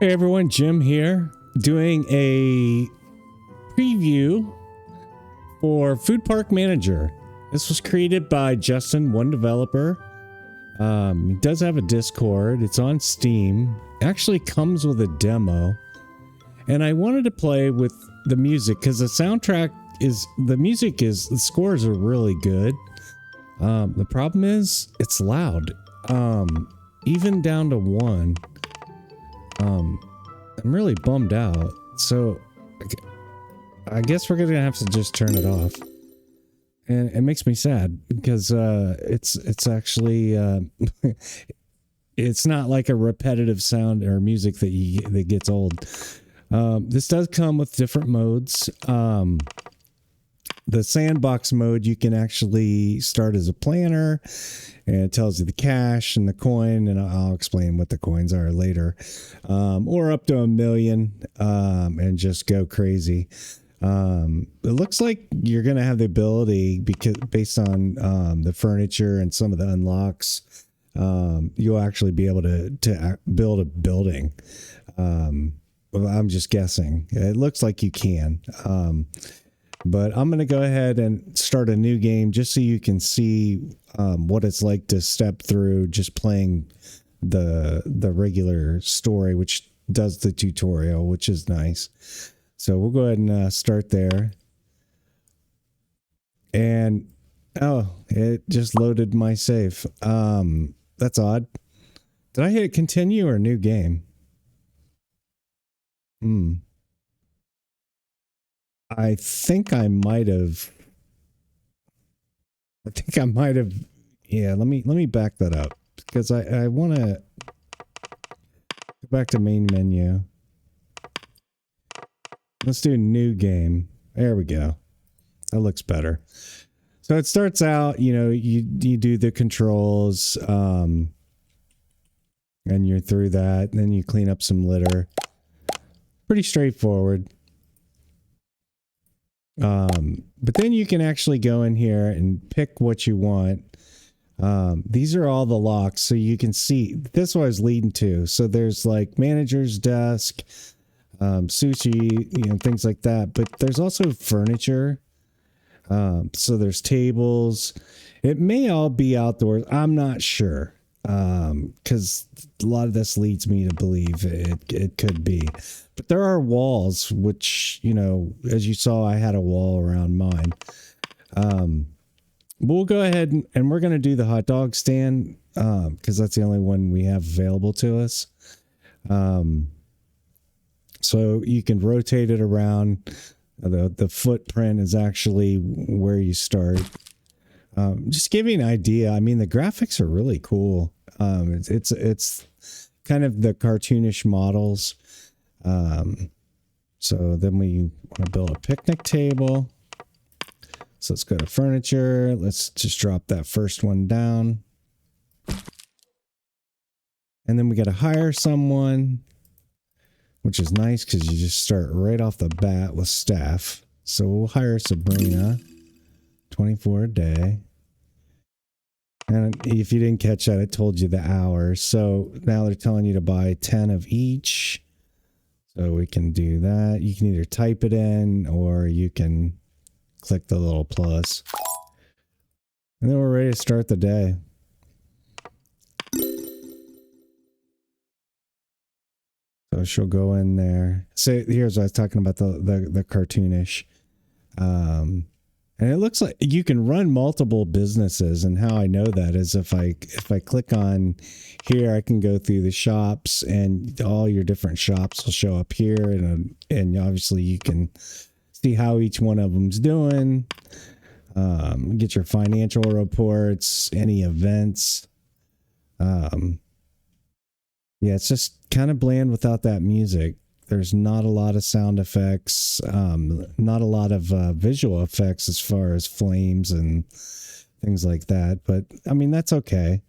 Hey everyone, Jim here, doing a preview for Food Park Manager. This was created by Justin, one developer. He does have a Discord. It's on Steam. It actually comes with a demo. And I wanted to play with the music because the scores are really good. The problem is it's loud. Even down to 1. I'm really bummed out. So I guess we're gonna have to just turn it off. And it makes me sad because it's actually it's not like a repetitive sound or music that gets old. This does come with different modes. The sandbox mode, you can actually start as a planner, and it tells you the cash and the coin, and I'll explain what the coins are later. Or up to 1 million, and just go crazy. It looks like you're going to have the ability, because based on the furniture and some of the unlocks, you'll actually be able to build a building. I'm just guessing. It looks like you can. But I'm going to go ahead and start a new game just so you can see what it's like to step through just playing the regular story, which does the tutorial, which is nice. So we'll go ahead and start there. And, oh, it just loaded my save. That's odd. Did I hit continue or new game? I think I might have. Yeah, let me back that up because I want to go back to main menu. Let's do new game. There we go. That looks better. So it starts out, you do the controls, and you're through that. And then you clean up some litter. Pretty straightforward. But then you can actually go in here and pick what you want. These are all the locks, so you can see this is what I was leading to. So there's like manager's desk, sushi, things like that. But there's also furniture. So there's tables. It may all be outdoors. I'm not sure. Because a lot of this leads me to believe it could be. But there are walls, which, as you saw, I had a wall around mine. We'll go ahead and we're going to do the hot dog stand because that's the only one we have available to us. So you can rotate it around. The footprint is actually where you start. Just give you an idea. I mean, the graphics are really cool. It's kind of the cartoonish models. So then we want to build a picnic table. So let's go to furniture. Let's just drop that first one down. And then we got to hire someone, which is nice because you just start right off the bat with staff. So we'll hire Sabrina, 24 a day. And if you didn't catch that, it told you the hours. So now they're telling you to buy 10 of each. So we can do that. You can either type it in or you can click the little plus. And then we're ready to start the day. So she'll go in there. So here's what I was talking about, the cartoonish. And it looks like you can run multiple businesses, and how I know that is if I click on here, I can go through the shops, and all your different shops will show up here, and obviously you can see how each one of them's doing. Get your financial reports, any events. Yeah, it's just kind of bland without that music. There's not a lot of sound effects, not a lot of visual effects as far as flames and things like that. But I mean, that's okay.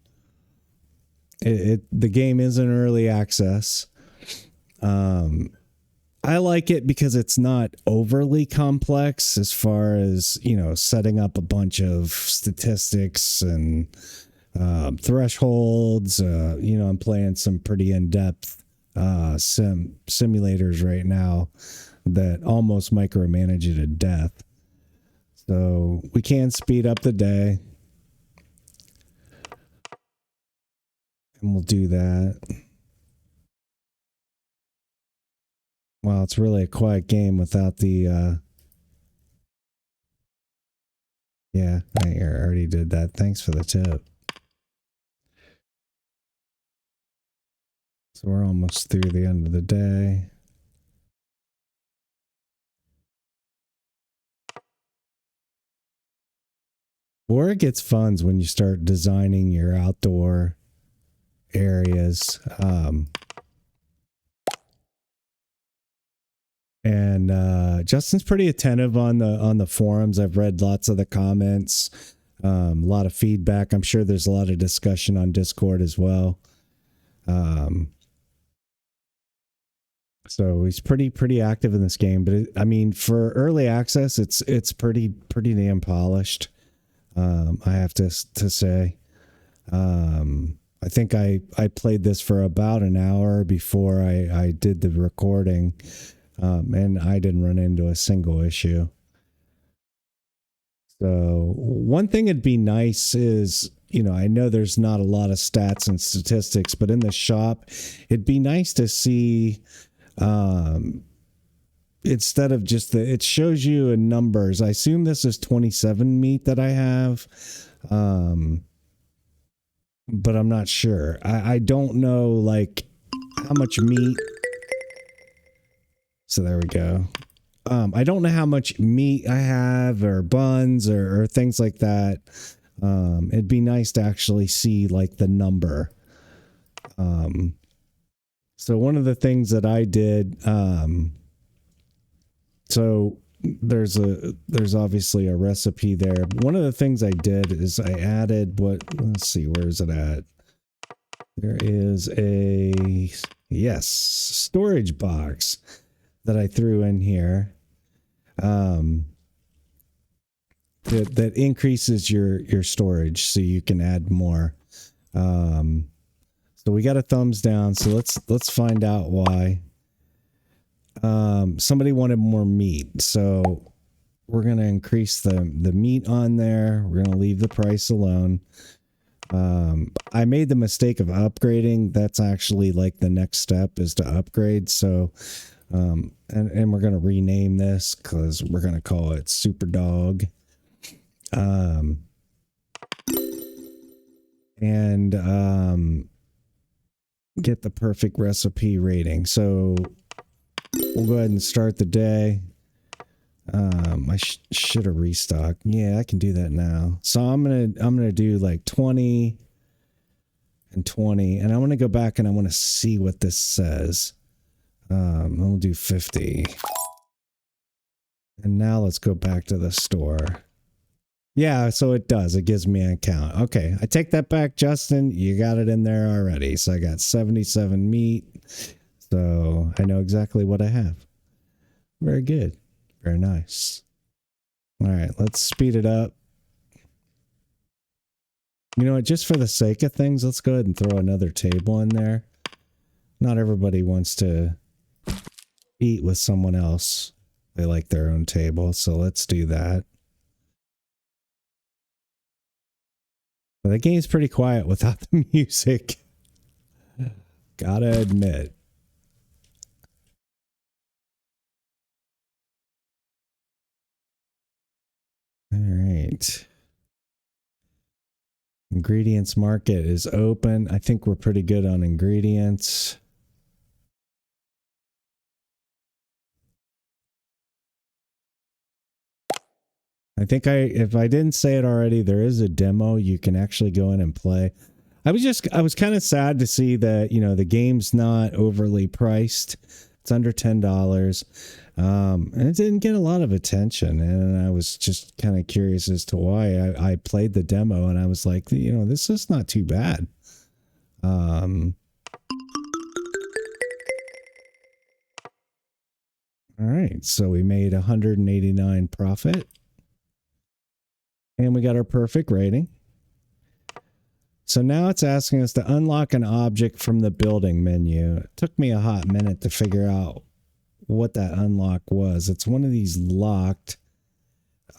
The game is in early access. I like it because it's not overly complex as far as, setting up a bunch of statistics and thresholds. I'm playing some pretty in-depth simulators right now that almost micromanage you to death. So we can speed up the day. And we'll do that. Well, it's really a quiet game without the... yeah, I already did that. Thanks for the tip. So we're almost through the end of the day. Where it gets fun is when you start designing your outdoor areas. And Justin's pretty attentive on the forums. I've read lots of the comments, a lot of feedback. I'm sure there's a lot of discussion on Discord as well. So he's pretty active in this game. But I mean, for early access, it's pretty damn polished. I have to say. I think I played this for about an hour before I did the recording, and I didn't run into a single issue. So one thing it'd be nice is, I know there's not a lot of stats and statistics, but in the shop, it'd be nice to see, instead of just it shows you in numbers. I assume this is 27 meat that I have. But I'm not sure. I don't know, like, how much meat. So there we go. I don't know how much meat I have or buns or things like that. It'd be nice to actually see, like, the number. So one of the things that I did, so there's obviously a recipe there. But one of the things I did is I added let's see, where is it at? There is a, yes, storage box that I threw in here. That increases your storage so you can add more. So we got a thumbs down. So let's find out why. Somebody wanted more meat, so we're going to increase the meat on there. We're going to leave the price alone. I made the mistake of upgrading. That's actually like the next step is to upgrade. So, and we're going to rename this because we're going to call it Super Dog. Get the perfect recipe rating. So we'll go ahead and start the day. I should have restocked. Yeah, I can do that now. So I'm gonna do like 20 and 20, and I want to go back and I want to see what this says. We'll do 50. And now let's go back to the store. Yeah, so it does. It gives me an account. Okay, I take that back, Justin. You got it in there already. So I got 77 meat. So I know exactly what I have. Very good. Very nice. All right, let's speed it up. You know what? Just for the sake of things, let's go ahead and throw another table in there. Not everybody wants to eat with someone else. They like their own table, so let's do that. But the game's pretty quiet without the music. Gotta admit. All right. Ingredients market is open. I think we're pretty good on ingredients. I think if I didn't say it already, there is a demo you can actually go in and play. I was kind of sad to see that, the game's not overly priced. It's under $10. And it didn't get a lot of attention. And I was just kind of curious as to why. I played the demo and I was like, this is not too bad. All right. So we made 189 profit. And we got our perfect rating. so now it's asking us to unlock an object from the building menu. It took me a hot minute to figure out what that unlock was. It's one of these locked,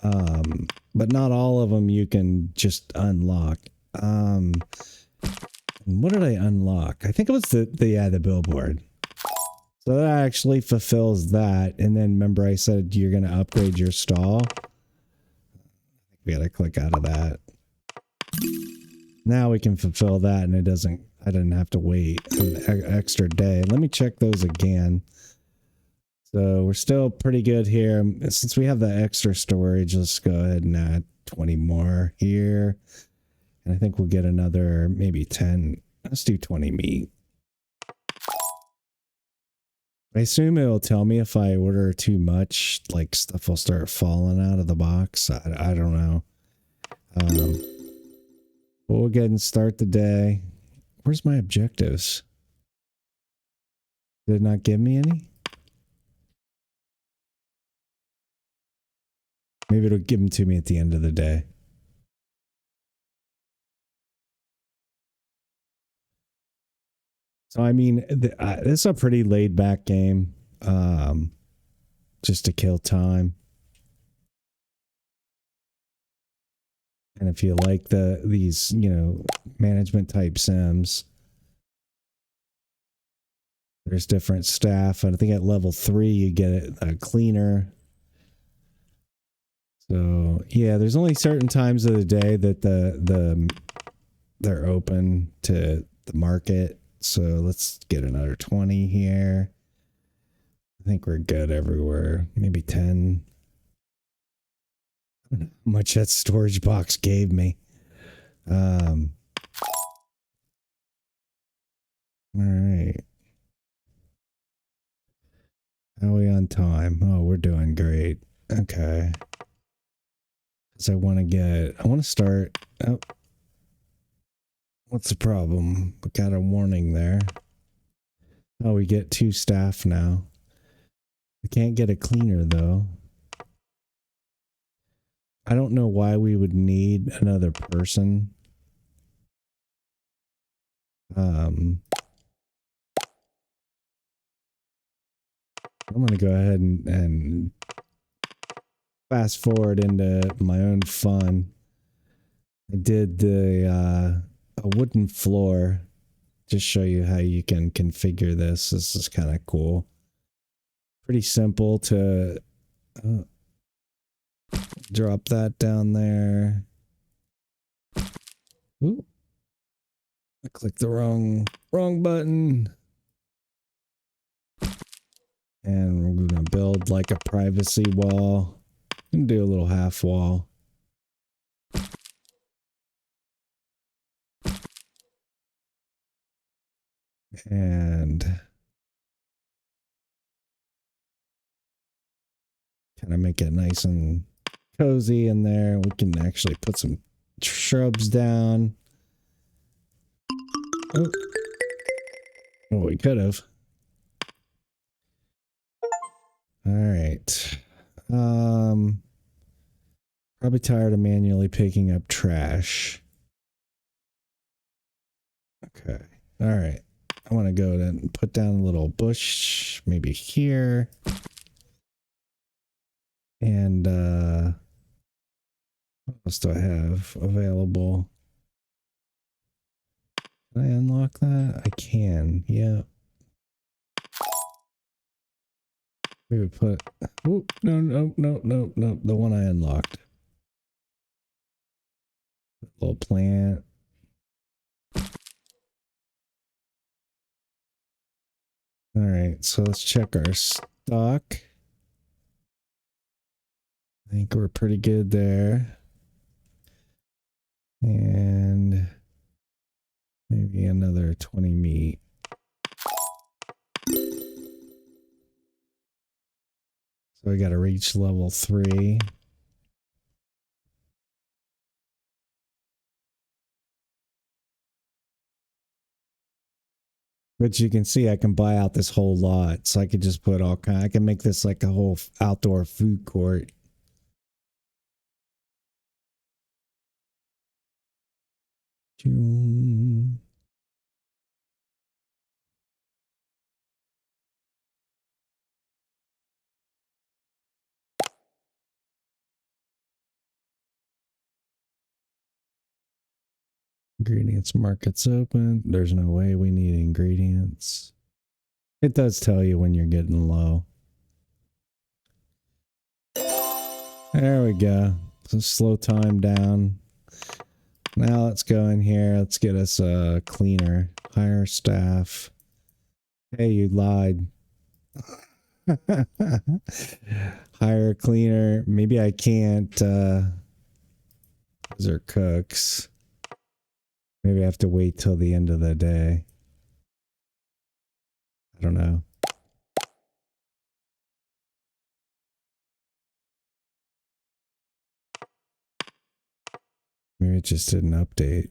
but not all of them you can just unlock. What did I unlock? I think it was the billboard. So that actually fulfills that. And then remember I said you're going to upgrade your stall. We got to click out of that. Now we can fulfill that and I didn't have to wait an extra day. Let me check those again. So we're still pretty good here. Since we have the extra storage, let's go ahead and add 20 more here. And I think we'll get another maybe 10. Let's do 20 meat. I assume it'll tell me if I order too much, like stuff will start falling out of the box. I don't know. We'll go ahead and start the day. Where's my objectives? Did it not give me any? Maybe it'll give them to me at the end of the day. So, I mean, this is a pretty laid back game. Just to kill time. And if you like these, management type sims, there's different staff. I think at level 3 you get a cleaner. So yeah, there's only certain times of the day that they're open to the market. So let's get another 20 here. I think we're good everywhere. Maybe 10. I don't know how much that storage box gave me. All right. How are we on time? Oh, we're doing great. Okay. Because I want to start. Oh. What's the problem? We got a warning there. Oh, we get 2 staff now. We can't get a cleaner though. I don't know why we would need another person. I'm going to go ahead and fast forward into my own fun. I did a wooden floor. Just show you how you can configure this. This is kind of cool. Pretty simple to drop that down there. Ooh. I clicked the wrong button. And we're going to build like a privacy wall. And do a little half wall. And kind of make it nice and cozy in there. We can actually put some shrubs down. Oh, we could have. All right. Probably tired of manually picking up trash. Okay. All right. I want to go and put down a little bush, maybe here. And what else do I have available? Can I unlock that? I can. Yeah. We would put. Oh, no. The one I unlocked. Little plant. All right, so let's check our stock. I think we're pretty good there. And maybe another 20 meat. So we got to reach level 3. But you can see I can buy out this whole lot. So I could just put all kind. I can make this like a whole outdoor food court. Ingredients market's open. There's no way we need ingredients. It does tell you when you're getting low. There we go. So slow time down. Now let's go in here. Let's get us a cleaner. Hire staff. Hey, you lied. Hire a cleaner. Maybe I can't. Those are cooks. Maybe I have to wait till the end of the day. I don't know. Maybe it just didn't update.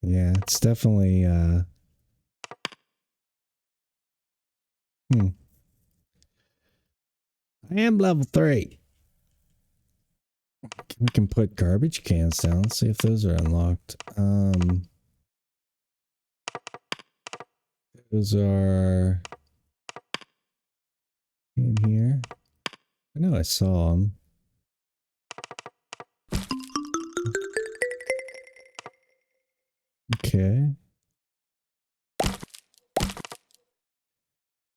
Yeah, it's definitely I am level 3. We can put garbage cans down. Let's see if those are unlocked. Those are in here. I know I saw them. Okay.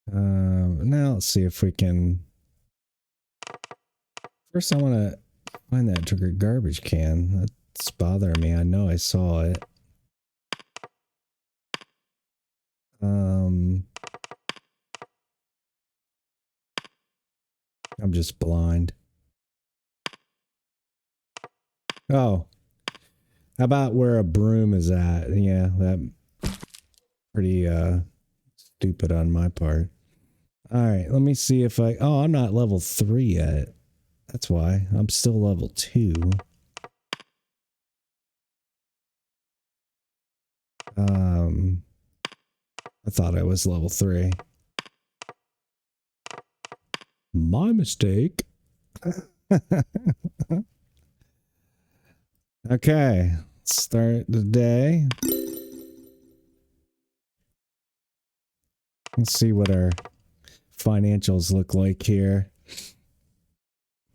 Now let's see if we can. First, I want to find that garbage can. That's bothering me. I know I saw it. I'm just blind. Oh. How about where a broom is at? Yeah, that pretty stupid on my part. All right, let me see if I... Oh, I'm not level 3 yet. That's why. I'm still level 2. I thought I was level 3. My mistake. Okay, let's start the day. Let's see what our financials look like here.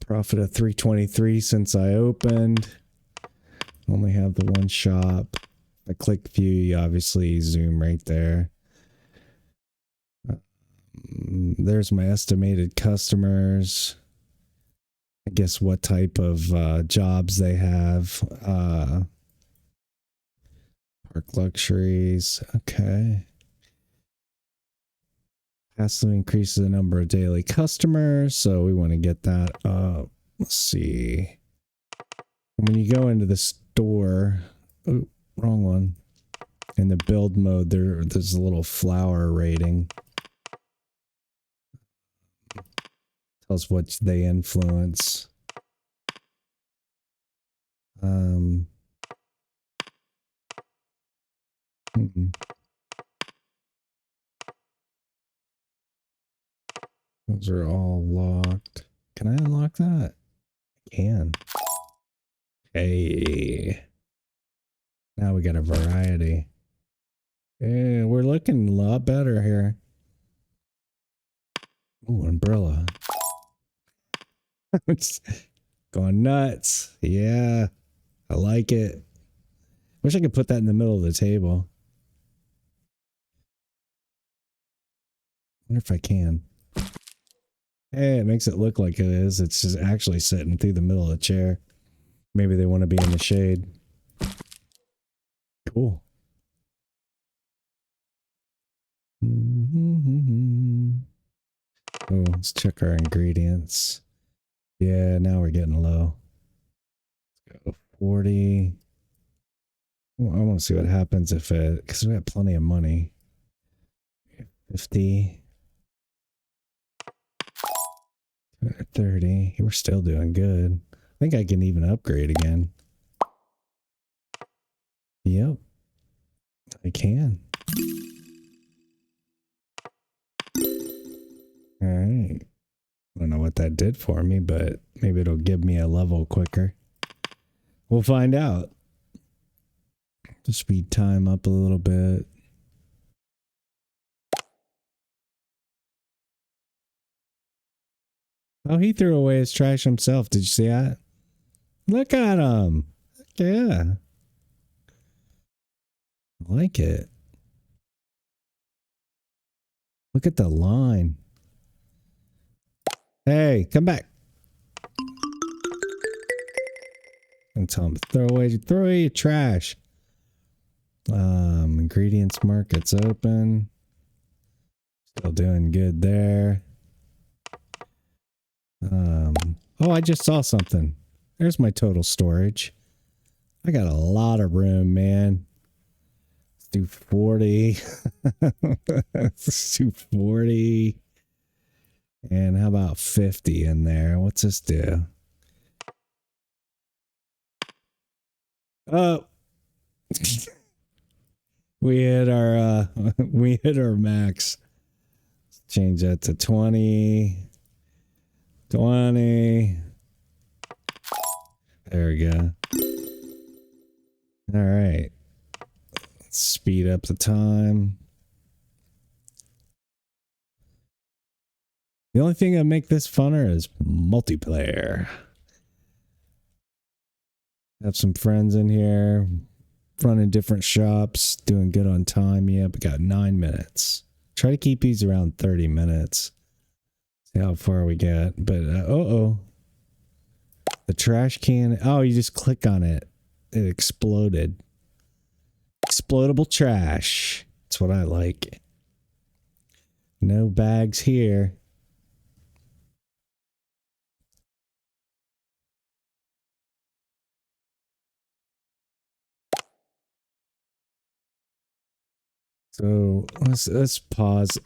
Profit of 323 since I opened. Only have the one shop. I click view, you obviously zoom right there. There's my estimated customers. I guess what type of jobs they have. Park luxuries. Okay. Vastly increases the number of daily customers, so we want to get that up. Let's see. When you go into the store, oh, wrong one. In the build mode, there's a little flower rating. Tells what they influence. Those are all locked. Can I unlock that? I can. Hey. Now we got a variety. Yeah, we're looking a lot better here. Ooh, umbrella. It's going nuts. Yeah. I like it. Wish I could put that in the middle of the table. Wonder if I can. Hey, it makes it look like it is. It's just actually sitting through the middle of the chair. Maybe they want to be in the shade. Cool. Oh, let's check our ingredients. Yeah, now we're getting low. Let's go 40. Well, I want to see what happens if it, because we have plenty of money. 50. 30. We're still doing good. I think I can even upgrade again. Yep. I can. Alright. I don't know what that did for me, but maybe it'll give me a level quicker. We'll find out. To speed time up a little bit. Oh, he threw away his trash himself. Did you see that? Look at him. Yeah. I like it. Look at the line. Hey, come back. And tell him to throw away your trash. Ingredients market's open. Still doing good there. Oh, I just saw something. There's my total storage. I got a lot of room, man. Let's do 40. Let's do 40. And how about 50 in there? What's this do? Oh. we hit our max. Let's change that to 20. 20. There we go. All right. Let's speed up the time. The only thing that make this funner is multiplayer. Have some friends in here, running different shops, doing good on time. Yeah, we got 9 minutes. Try to keep these around 30 minutes. See how far we get. But, the trash can. Oh, you just click on it. It exploded. Explodable trash. That's what I like. No bags here. So let's pause.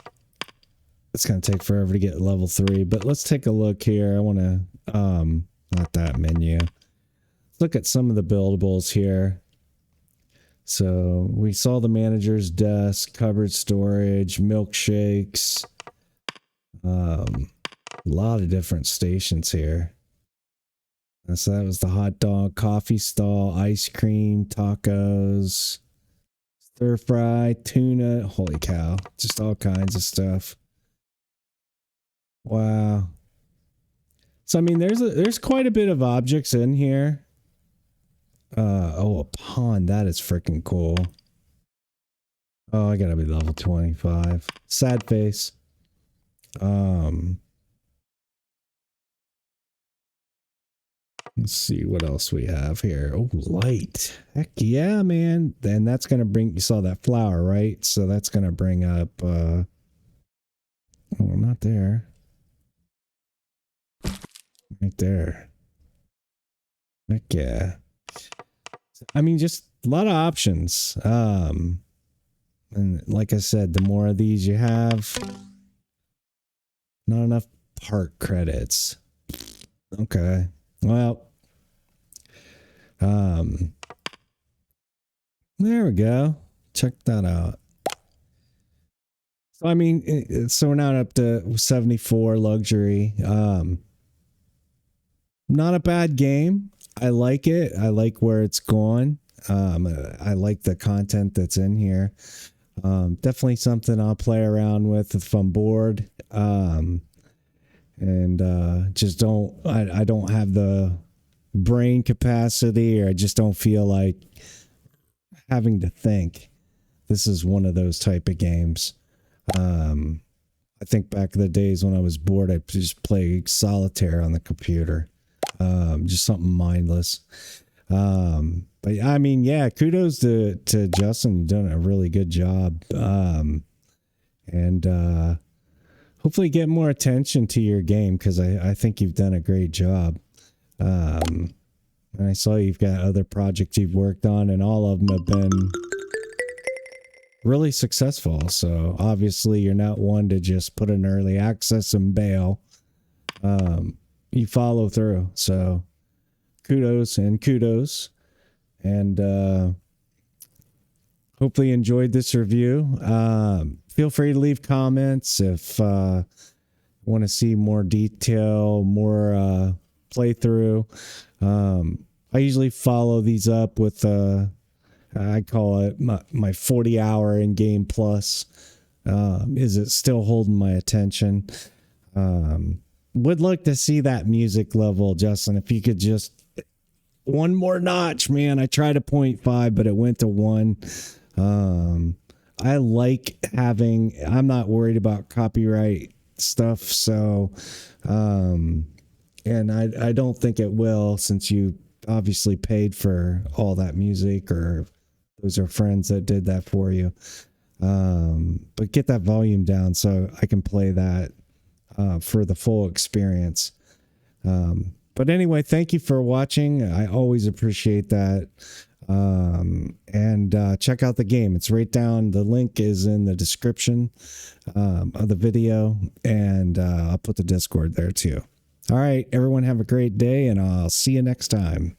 It's gonna take forever to get level 3, but let's take a look here. I want to not that menu. Let's look at some of the buildables here. So we saw the manager's desk, cupboard storage, milkshakes, a lot of different stations here. So that was the hot dog, coffee stall, ice cream, tacos, stir fry, tuna. Holy cow. Just all kinds of stuff. Wow. So, I mean, there's quite a bit of objects in here. A pond. That is freaking cool. Oh, I gotta be level 25. Sad face. Let's see what else we have here. Oh, light. Heck yeah, man. Then that's going to bring, you saw that flower, right? So that's going to bring up, oh, not there. Right there. Heck yeah. I mean, just a lot of options. And like I said, the more of these you have, not enough park credits. Okay. Well, there we go. Check that out. So, I mean, so we're now up to 74 luxury. Not a bad game. I like it. I like where it's going. I like the content that's in here. Definitely something I'll play around with if I'm bored. And just don't, I don't have the brain capacity, or I just don't feel like having to think. This is one of those type of games. I think back in the days when I was bored, I'd just play solitaire on the computer. Just something mindless. But I mean, yeah, kudos to Justin. You've done a really good job. And hopefully get more attention to your game, because I think you've done a great job. And I saw you've got other projects you've worked on, and all of them have been really successful. So obviously you're not one to just put an early access and bail. You follow through. So kudos. And hopefully you enjoyed this review. Feel free to leave comments if you want to see more detail, more playthrough. I usually follow these up with I call it my 40-hour in game plus. Is it still holding my attention? Would like to see that music level, Justin. If you could just one more notch, man. I tried a 0.5, but it went to 1. I like having, I'm not worried about copyright stuff. So, and I don't think it will, since you obviously paid for all that music, or those are friends that did that for you. But get that volume down so I can play that for the full experience. But anyway, thank you for watching. I always appreciate that. And check out the game. It's right down. The link is in the description of the video, and I'll put the Discord there too. All right, everyone have a great day, and I'll see you next time.